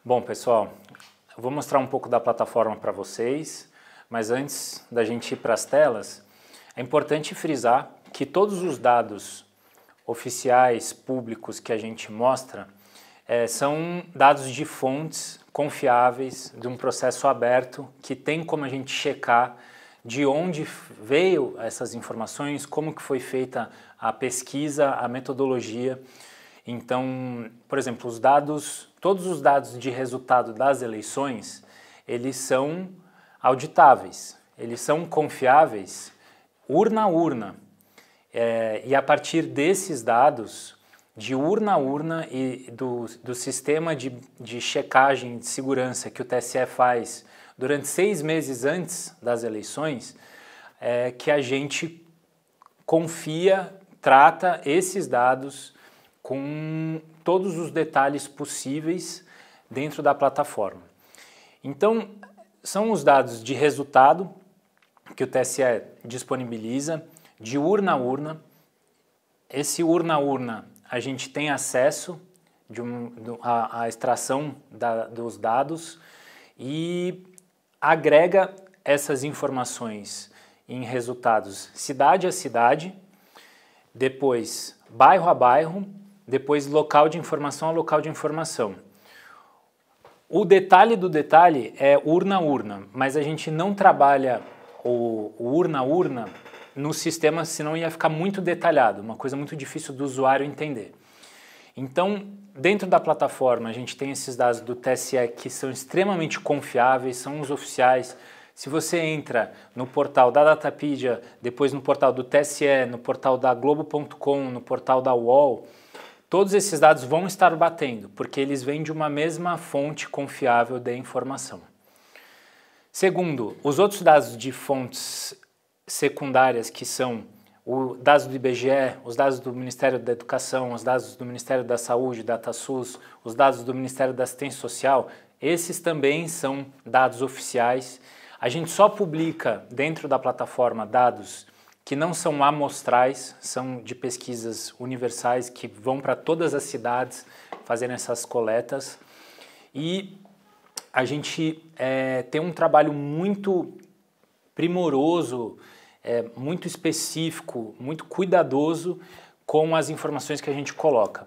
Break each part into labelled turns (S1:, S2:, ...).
S1: Bom, pessoal, eu vou mostrar um pouco da plataforma para vocês, mas antes da gente ir para as telas, é importante frisar que todos os dados oficiais, públicos que a gente mostra são dados de fontes confiáveis, de um processo aberto, que tem como a gente checar de onde veio essas informações, como que foi feita a pesquisa, a metodologia. Então, por exemplo, todos os dados de resultado das eleições, eles são auditáveis, eles são confiáveis urna a urna. E a partir desses dados, de urna a urna e do sistema de checagem de segurança que o TSE faz durante 6 meses antes das eleições, que a gente confia, trata esses dados com todos os detalhes possíveis dentro da plataforma. Então, são os dados de resultado que o TSE disponibiliza, de urna a urna. Esse urna a urna, a gente tem acesso à extração dos dados e agrega essas informações em resultados cidade a cidade, depois bairro a bairro, depois local de informação a local de informação. O detalhe do detalhe é urna a urna, mas a gente não trabalha o urna a urna no sistema, senão ia ficar muito detalhado, uma coisa muito difícil do usuário entender. Então, dentro da plataforma, a gente tem esses dados do TSE que são extremamente confiáveis, são os oficiais. Se você entra no portal da Datapedia, depois no portal do TSE, no portal da Globo.com, no portal da UOL, todos esses dados vão estar batendo, porque eles vêm de uma mesma fonte confiável de informação. Segundo, os outros dados de fontes secundárias, que são os dados do IBGE, os dados do Ministério da Educação, os dados do Ministério da Saúde, DataSUS, os dados do Ministério da Assistência Social, esses também são dados oficiais. A gente só publica dentro da plataforma dados que não são amostrais, são de pesquisas universais que vão para todas as cidades fazendo essas coletas. E a gente tem um trabalho muito primoroso, muito específico, muito cuidadoso com as informações que a gente coloca.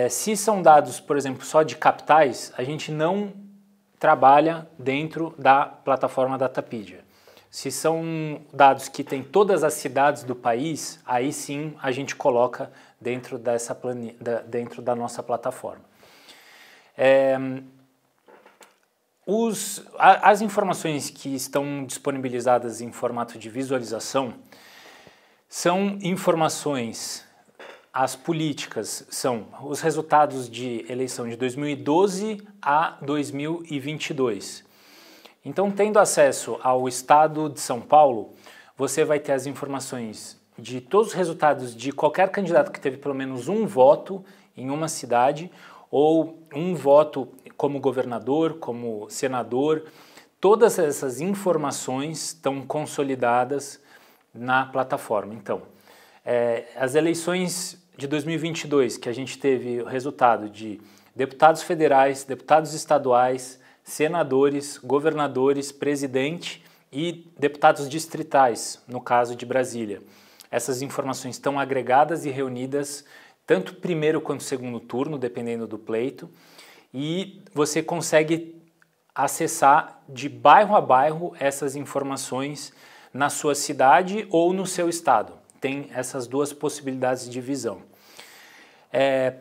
S1: Se são dados, por exemplo, só de capitais, a gente não trabalha dentro da plataforma Datapedia. Se são dados que tem todas as cidades do país, aí sim a gente coloca dentro dentro da nossa plataforma. As informações que estão disponibilizadas em formato de visualização são informações, as políticas são os resultados de eleição de 2012 a 2022. Então, tendo acesso ao estado de São Paulo, você vai ter as informações de todos os resultados de qualquer candidato que teve pelo menos um voto em uma cidade ou um voto como governador, como senador. Todas essas informações estão consolidadas na plataforma. Então, as eleições de 2022, que a gente teve o resultado de deputados federais, deputados estaduais, senadores, governadores, presidente e deputados distritais, no caso de Brasília. Essas informações estão agregadas e reunidas tanto primeiro quanto segundo turno, dependendo do pleito, e você consegue acessar de bairro a bairro essas informações na sua cidade ou no seu estado. Tem essas duas possibilidades de visão.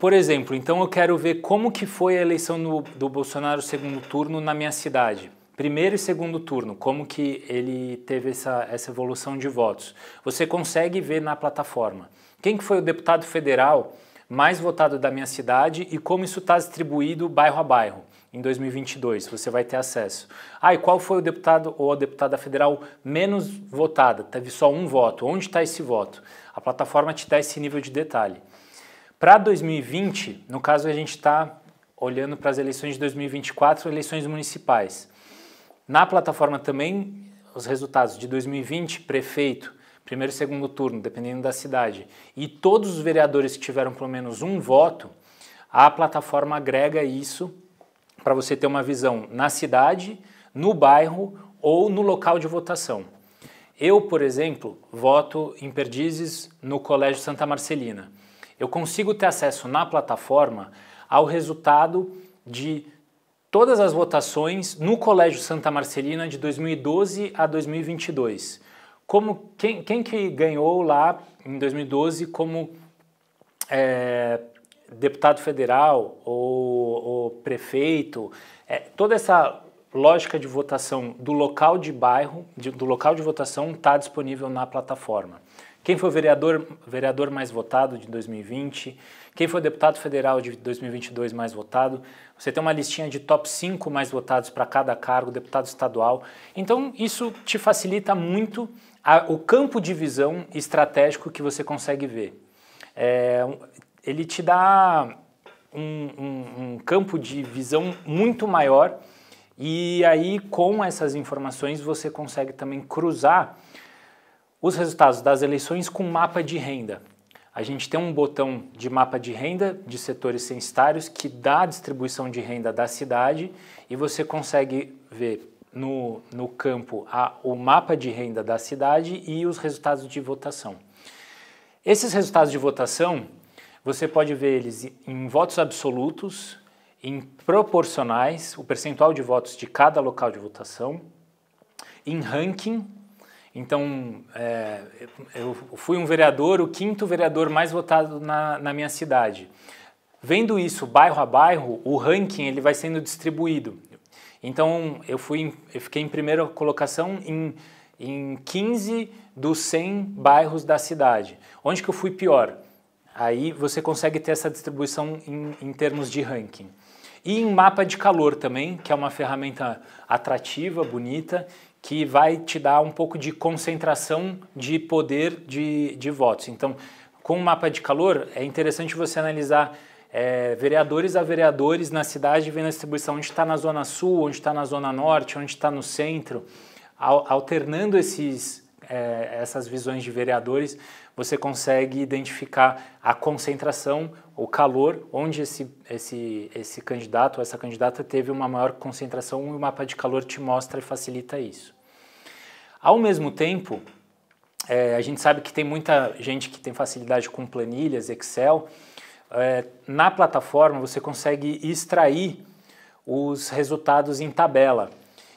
S1: Por exemplo, então eu quero ver como que foi a eleição do Bolsonaro segundo turno na minha cidade. Primeiro e segundo turno, como que ele teve essa evolução de votos. Você consegue ver na plataforma. Quem que foi o deputado federal mais votado da minha cidade e como isso está distribuído bairro a bairro em 2022, você vai ter acesso. E qual foi o deputado ou a deputada federal menos votada? Teve só um voto. Onde está esse voto? A plataforma te dá esse nível de detalhe. Para 2020, no caso a gente está olhando para as eleições de 2024, eleições municipais. Na plataforma também, os resultados de 2020, prefeito, primeiro e segundo turno, dependendo da cidade, e todos os vereadores que tiveram pelo menos um voto, a plataforma agrega isso para você ter uma visão na cidade, no bairro ou no local de votação. Eu, por exemplo, voto em Perdizes no Colégio Santa Marcelina. Eu consigo ter acesso na plataforma ao resultado de todas as votações no Colégio Santa Marcelina de 2012 a 2022. Quem que ganhou lá em 2012 como deputado federal ou prefeito, toda essa lógica de votação do local de bairro, do local de votação está disponível na plataforma. Quem foi o vereador mais votado de 2020, quem foi o deputado federal de 2022 mais votado, você tem uma listinha de top 5 mais votados para cada cargo, deputado estadual. Então isso te facilita muito o campo de visão estratégico que você consegue ver. Ele te dá um campo de visão muito maior e aí com essas informações você consegue também cruzar os resultados das eleições com mapa de renda. A gente tem um botão de mapa de renda de setores censitários que dá a distribuição de renda da cidade e você consegue ver no campo o mapa de renda da cidade e os resultados de votação. Esses resultados de votação, você pode ver eles em votos absolutos, em proporcionais, o percentual de votos de cada local de votação, em ranking. Então, eu fui um vereador, o 5º vereador mais votado na minha cidade. Vendo isso bairro a bairro, o ranking ele vai sendo distribuído. Então, eu fiquei em primeira colocação em 15 dos 100 bairros da cidade. Onde que eu fui pior? Aí você consegue ter essa distribuição em termos de ranking. E em mapa de calor também, que é uma ferramenta atrativa, bonita, que vai te dar um pouco de concentração de poder de votos. Então, com o mapa de calor, é interessante você analisar vereadores a vereadores na cidade, vendo a distribuição, onde está na zona sul, onde está na zona norte, onde está no centro. Alternando essas visões de vereadores, você consegue identificar a concentração, o calor, onde esse candidato ou essa candidata teve uma maior concentração e o mapa de calor te mostra e facilita isso. Ao mesmo tempo, a gente sabe que tem muita gente que tem facilidade com planilhas, Excel. Na plataforma você consegue extrair os resultados em tabela.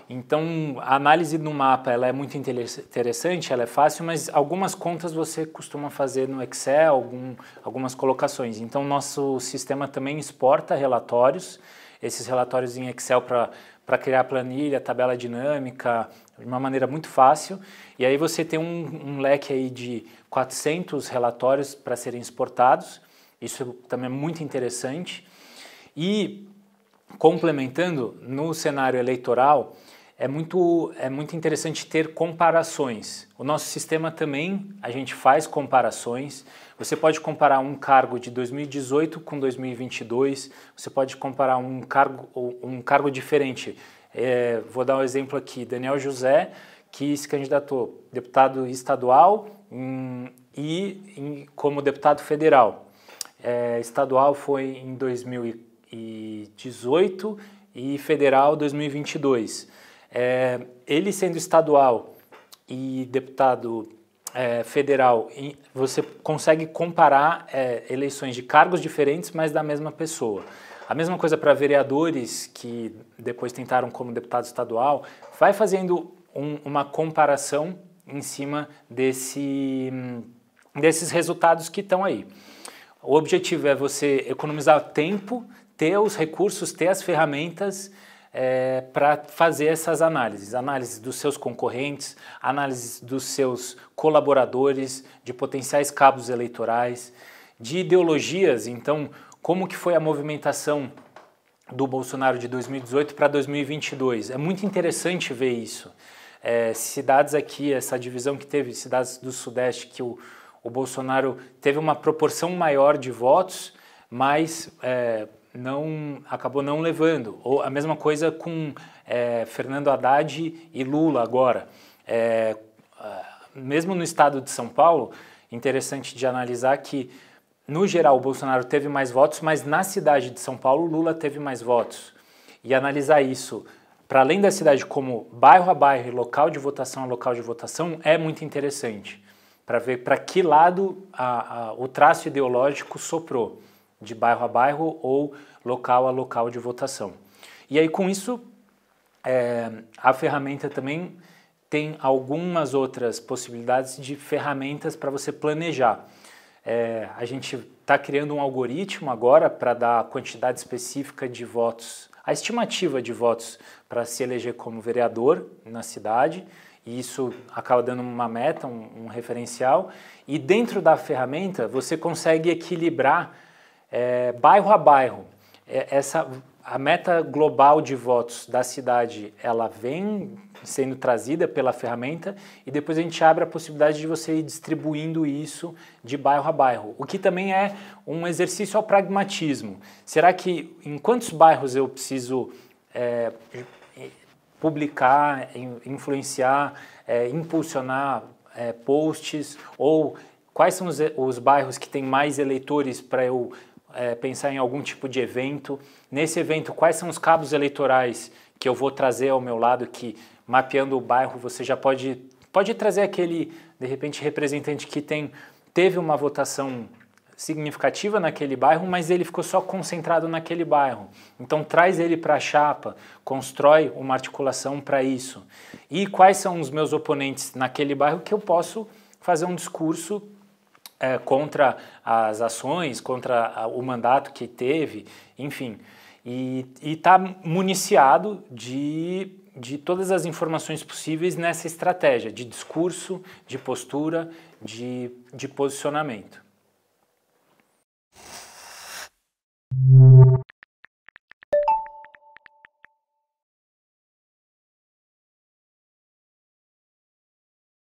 S1: Então, a análise no mapa ela é muito interessante, ela é fácil, mas algumas contas você costuma fazer no Excel, algumas colocações. Então, nosso sistema também exporta relatórios, esses relatórios em Excel para criar planilha, tabela dinâmica, de uma maneira muito fácil. E aí você tem um leque aí de 400 relatórios para serem exportados, isso também é muito interessante. E, complementando, no cenário eleitoral, é muito interessante ter comparações. O nosso sistema também, a gente faz comparações. Você pode comparar um cargo de 2018 com 2022, você pode comparar um cargo diferente. Vou dar um exemplo aqui, Daniel José, que se candidatou deputado estadual como deputado federal. Estadual foi em 2018 e federal 2022. Ele sendo estadual e deputado federal, você consegue comparar eleições de cargos diferentes, mas da mesma pessoa. A mesma coisa para vereadores que depois tentaram como deputado estadual, vai fazendo uma comparação em cima desses resultados que estão aí. O objetivo é você economizar tempo, ter os recursos, ter as ferramentas para fazer essas análises dos seus concorrentes, análises dos seus colaboradores, de potenciais cabos eleitorais, de ideologias. Então, como que foi a movimentação do Bolsonaro de 2018 para 2022? É muito interessante ver isso. Cidades aqui, essa divisão que teve, cidades do Sudeste, que o Bolsonaro teve uma proporção maior de votos, mas acabou não levando. Ou a mesma coisa com Fernando Haddad e Lula agora. Mesmo no estado de São Paulo, interessante de analisar que, no geral, o Bolsonaro teve mais votos, mas na cidade de São Paulo, Lula teve mais votos. e analisar isso para além da cidade como bairro a bairro e local de votação a local de votação é muito interessante, para ver para que lado o traço ideológico soprou, de bairro a bairro ou local a local de votação. E aí com isso a ferramenta também tem algumas outras possibilidades de ferramentas para você planejar. A gente está criando um algoritmo agora para dar a quantidade específica de votos, a estimativa de votos para se eleger como vereador na cidade, e isso acaba dando uma meta, um referencial, e dentro da ferramenta você consegue equilibrar bairro a bairro. A meta global de votos da cidade, ela vem sendo trazida pela ferramenta e depois a gente abre a possibilidade de você ir distribuindo isso de bairro a bairro, o que também é um exercício ao pragmatismo. Será que em quantos bairros eu preciso publicar, influenciar, impulsionar posts, ou quais são os bairros que têm mais eleitores para eu pensar em algum tipo de evento? Nesse evento, quais são os cabos eleitorais que eu vou trazer ao meu lado, que mapeando o bairro você já pode trazer aquele, de repente, representante que teve uma votação significativa naquele bairro, mas ele ficou só concentrado naquele bairro. Então traz ele para a chapa, constrói uma articulação para isso. E quais são os meus oponentes naquele bairro que eu posso fazer um discurso contra as ações, contra o mandato que teve, enfim. E está municiado de todas as informações possíveis nessa estratégia de discurso, de postura, de posicionamento.